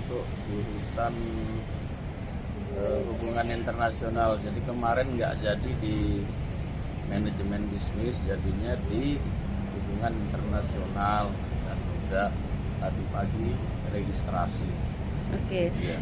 untuk jurusan hubungan internasional. Jadi kemarin nggak jadi di manajemen bisnis, jadinya di hubungan internasional, dan udah tadi pagi registrasi. Oke. Iya.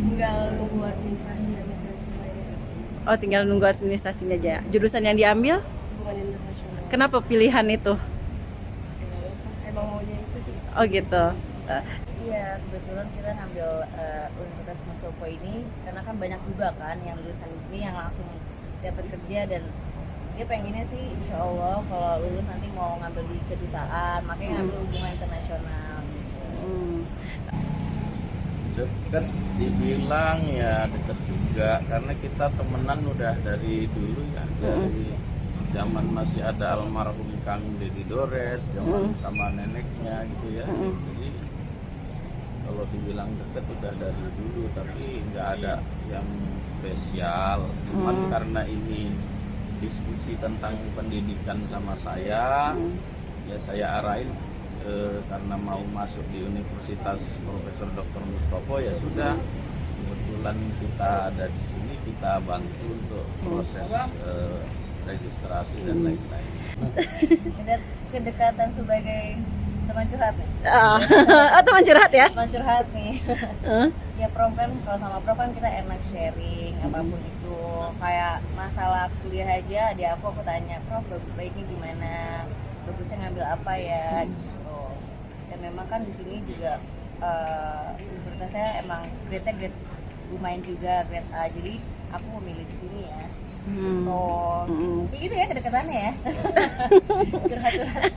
Tinggal nunggu administrasi dan migrasi saya. Oh, tinggal nunggu administrasinya aja. Jurusan yang diambil, Hubungan internasional. kenapa pilihan itu? Emang maunya itu sih. Oh gitu. Iya, kebetulan kita ngambil Universitas Mustopo ini karena kan banyak juga kan yang lulusan di sini yang langsung dapat kerja, dan dia pengennya sih insya Allah kalau lulus nanti mau ngambil di kedutaan, makanya ngambil hubungan internasional. Deket dibilang ya deket juga, karena kita temenan udah dari dulu ya, dari zaman masih ada almarhum Kang Dedi Dores, zaman sama neneknya gitu ya. Jadi kalau dibilang deket udah dari dulu, tapi nggak ada yang spesial. Cuman karena ini diskusi tentang pendidikan sama saya, ya saya arahin karena mau masuk di Universitas Profesor Dr. Mustopo, ya sudah, kebetulan kita ada di sini, kita bantu untuk proses registrasi dan lain-lain. Kedekatan sebagai teman curhat nih. Oh, teman curhat ya? Teman curhat nih. Ya Prof kan, kalau sama Prof kan kita enak sharing apapun itu. Kayak masalah kuliah aja, di aku tanya, Prof baiknya gimana? Bagusnya ngambil apa ya? Gitu. Dan memang kan di sini juga universitas saya emang grade-nya grade lumayan juga, grade A. Jadi aku memilih di sini ya. Gitu ya kedekatannya ya. Curhat-curhat.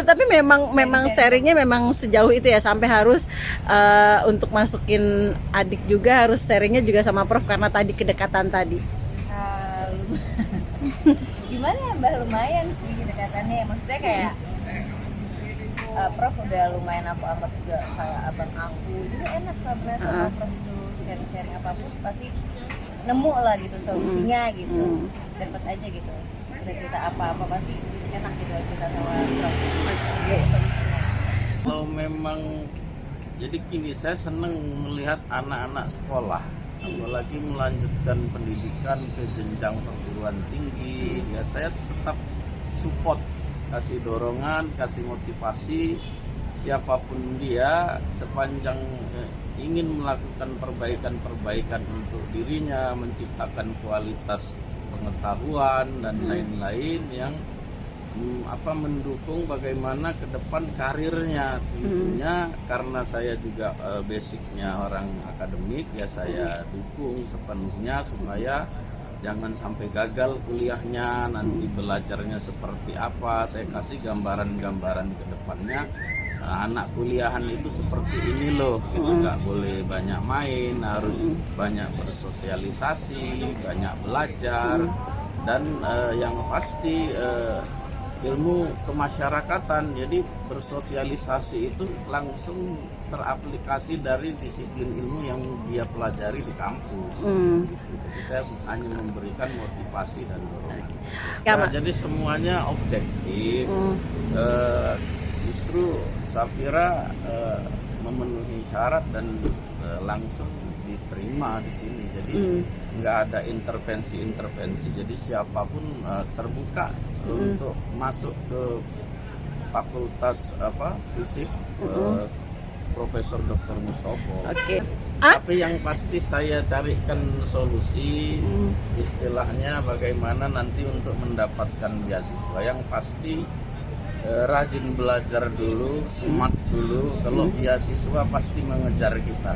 Tapi memang sharingnya memang sejauh itu ya, sampai harus untuk masukin adik juga harus sharingnya juga sama Prof karena tadi kedekatan tadi. Gimana ya Mbak, lumayan sih kedekatannya. Maksudnya kayak Prof udah lumayan aku anggap juga kayak abang aku. Jadi enak sama Prof itu sharing-sharing apapun pasti nemu lah gitu solusinya gitu. Dapat aja gitu. Kita cerita apa-apa pasti enak gitu cerita sama Prof. Kalau memang, jadi gini, saya seneng melihat anak-anak sekolah, apalagi melanjutkan pendidikan ke jenjang perguruan tinggi, ya saya tetap support, kasih dorongan, kasih motivasi siapapun dia, sepanjang ingin melakukan perbaikan-perbaikan untuk dirinya, menciptakan kualitas pengetahuan dan lain-lain yang mendukung bagaimana ke depan karirnya. Tentunya karena saya juga basicnya orang akademik, ya saya dukung sepenuhnya supaya jangan sampai gagal kuliahnya, nanti belajarnya seperti apa. Saya kasih gambaran-gambaran ke depannya. Anak kuliahan itu seperti ini loh, kita nggak boleh banyak main, harus banyak bersosialisasi, banyak belajar, dan yang pasti ilmu kemasyarakatan. Jadi bersosialisasi itu langsung teraplikasi dari disiplin ilmu yang dia pelajari di kampus. Jadi saya hanya memberikan motivasi dan dorongan. Nah, jadi semuanya objektif. Justru Safira memenuhi syarat dan langsung diterima di sini. Jadi nggak ada intervensi. Jadi siapapun terbuka untuk masuk ke fakultas fisik Profesor Dr. Mustopo. Oke. Tapi yang pasti saya carikan solusi, istilahnya bagaimana nanti untuk mendapatkan beasiswa. Yang pasti rajin belajar dulu, smart dulu. Kalau beasiswa pasti mengejar kita.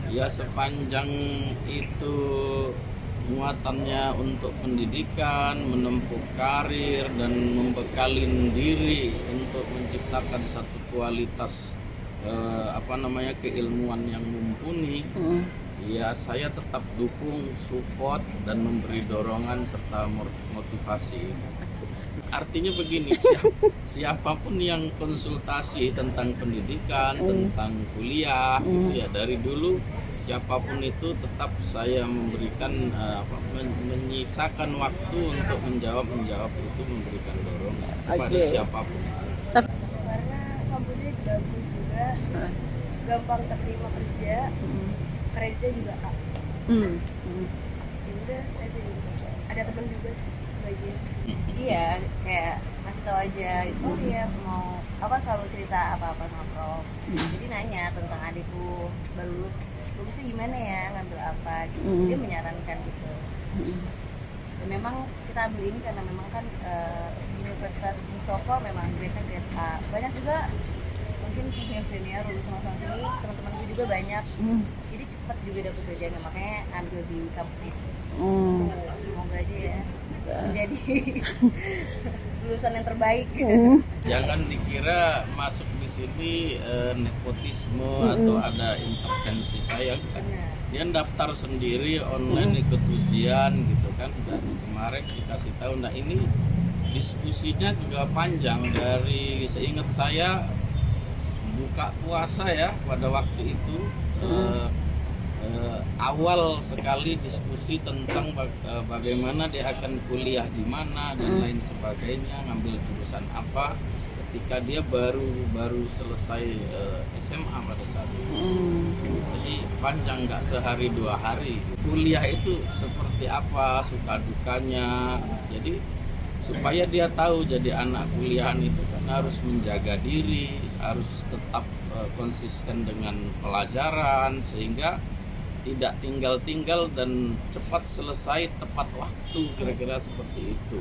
Ya sepanjang itu muatannya untuk pendidikan, menempuh karir, dan membekalin diri untuk menciptakan satu kualitas keilmuan yang mumpuni, ya saya tetap dukung, support, dan memberi dorongan serta motivasi. Artinya begini, siapapun yang konsultasi tentang pendidikan, tentang kuliah, gitu ya, dari dulu siapapun itu tetap saya memberikan menyisakan waktu untuk menjawab itu, memberikan dorongan kepada siapapun. Karena kampusnya bagus. gampang terima kerja, kerja juga A. Hmm. Ya udah, saya juga ada teman juga sih sebagian. Iya, kayak kasih tau aja. Oh iya, mau aku kan selalu cerita apa-apa sama Prof. Jadi nanya tentang adikku baru lulus, bagusnya gimana ya, ngambil apa gitu. Dia menyarankan gitu. Dan memang kita ambil ini karena memang kan Universitas Mustafa memang grade-nya grade A. Banyak juga mungkin senior lulus sama sini, teman-temanku juga banyak. Jadi cepat juga dapat kerjanya, makanya ambil di kampus itu. Semoga aja ya menjadi lulusan yang terbaik. Jangan dikira masuk di sini nepotisme atau ada intervensi saya. Benar. Dia daftar sendiri online ikut ujian gitu kan, dan kemarin dikasih tahu. Nah ini diskusinya juga panjang, dari seingat saya buka puasa ya pada waktu itu. Awal sekali diskusi tentang bagaimana dia akan kuliah di mana dan lain sebagainya, ngambil jurusan apa ketika dia baru selesai SMA pada saat itu. Jadi panjang, nggak sehari 2 hari. Kuliah itu seperti apa, suka dukanya. Jadi supaya dia tahu jadi anak kuliahan itu kan harus menjaga diri, harus tetap konsisten dengan pelajaran sehingga tidak tinggal-tinggal dan cepat selesai tepat waktu, kira-kira seperti itu.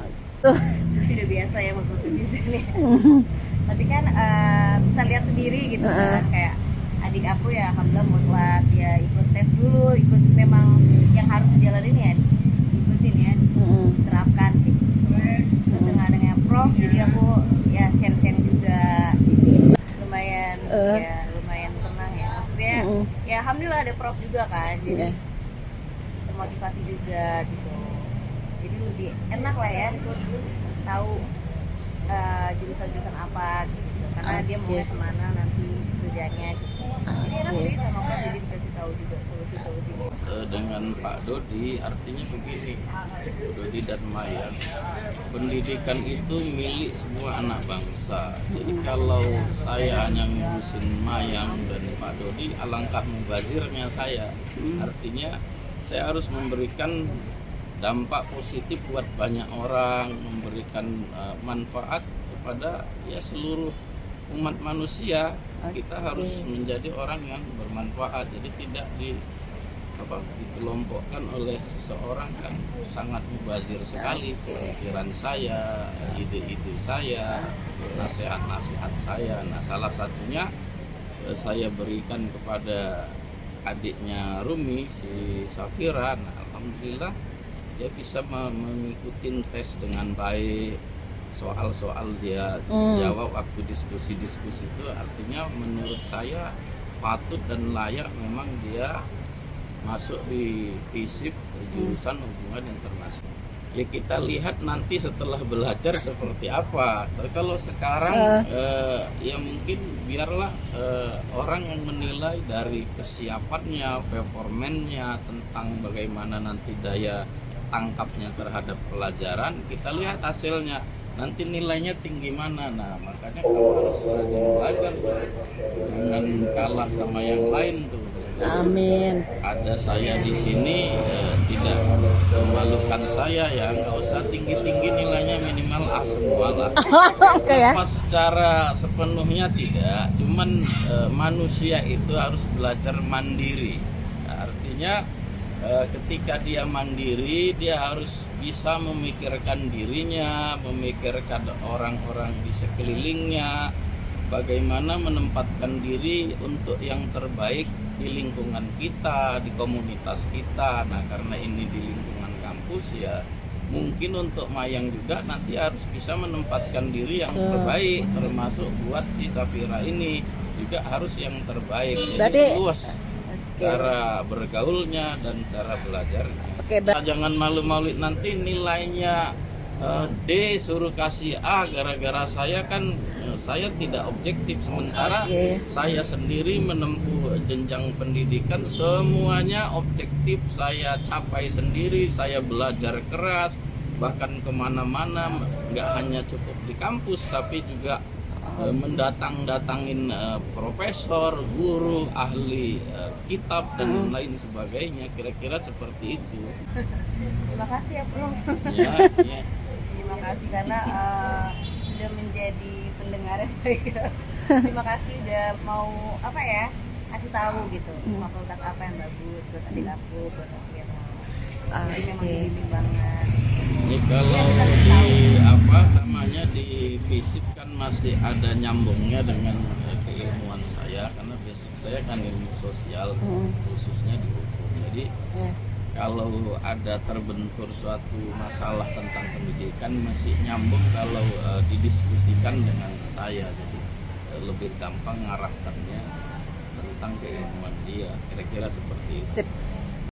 Itu sih udah biasa ya waktu di sini. Tapi kan bisa lihat sendiri gitu kan, kayak adik aku ya alhamdulillah mutlak ya ikut tes dulu, ikut memang yang harus dijalanin ya ikutin ya, terapkan gitu. Terus dengan adanya Prof, jadi aku ya share-share juga, lumayan ya lumayan tenang ya. Maksudnya ya alhamdulillah ada Prof juga kan, jadi termotivasi juga gitu. Jadi lebih enak lah ya tahu jurusan-jurusan apa gitu, karena dia mau kemana nanti kerjanya gitu. Jadi enak sih sama Prof, jadi dikasih tahu juga solusi-solusinya. Dengan Pak Dodi artinya begini, Dodi dan Maya, pendidikan itu milik semua anak bangsa. Jadi kalau saya hanya ngurusin Mayang dan Pak Dodi, alangkah mubazirnya saya. Artinya saya harus memberikan dampak positif buat banyak orang, memberikan manfaat kepada ya seluruh umat manusia. Kita harus menjadi orang yang bermanfaat, jadi tidak dikelompokkan oleh seseorang. Kan sangat mubazir sekali pikiran saya, ide-ide saya, nasihat-nasihat saya. Nah salah satunya saya berikan kepada adiknya Rumi, si Safira. Nah alhamdulillah dia bisa mengikuti tes dengan baik. Soal-soal dia jawab waktu diskusi-diskusi itu, artinya menurut saya patut dan layak memang dia masuk di FISIP, jurusan hubungan internasional. Ya kita lihat nanti setelah belajar seperti apa. Tapi kalau sekarang ya mungkin biarlah orang yang menilai dari kesiapannya, performannya, tentang bagaimana nanti daya tangkapnya terhadap pelajaran. Kita lihat hasilnya, nanti nilainya tinggi mana. Nah makanya kalau harus rajin belajar, jangan kalah sama yang lain tuh. Amin. Ada saya di sini tidak memalukan saya ya, nggak usah tinggi-tinggi nilainya, minimal A semua lah. Oke ya. Pas secara sepenuhnya tidak, cuman manusia itu harus belajar mandiri. Nah, artinya ketika dia mandiri, dia harus bisa memikirkan dirinya, memikirkan orang-orang di sekelilingnya, bagaimana menempatkan diri untuk yang terbaik di lingkungan kita, di komunitas kita. Nah karena ini di lingkungan kampus ya, mungkin untuk Mayang juga nanti harus bisa menempatkan diri yang terbaik, termasuk buat si Safira ini juga harus yang terbaik. Jadi luas cara bergaulnya dan cara belajarnya. Jangan malu-malu nanti nilainya D suruh kasih A gara-gara saya. Kan saya tidak objektif, sementara saya sendiri menempuh jenjang pendidikan semuanya objektif, saya capai sendiri, saya belajar keras, bahkan kemana-mana, nggak hanya cukup di kampus tapi juga mendatangin profesor, guru, ahli kitab dan lain sebagainya, kira-kira seperti itu. Terima kasih ya Prof. Ya, ya. Terima kasih karena sudah menjadi pendengar yang baik. Terima kasih udah mau apa ya, kasih tahu gitu fakultas apa yang bagus buat adik aku, buat aku yang mau. Jadi memang bimbing banget. Ini kalau di fisip kan masih ada nyambungnya dengan keilmuan saya, karena basic saya kan ilmu sosial, khususnya di hukum. Jadi kalau ada terbentur suatu masalah tentang pendidikan masih nyambung kalau didiskusikan dengan saya, jadi lebih gampang ngarahkannya tentang keilmuan dia, kira-kira seperti itu.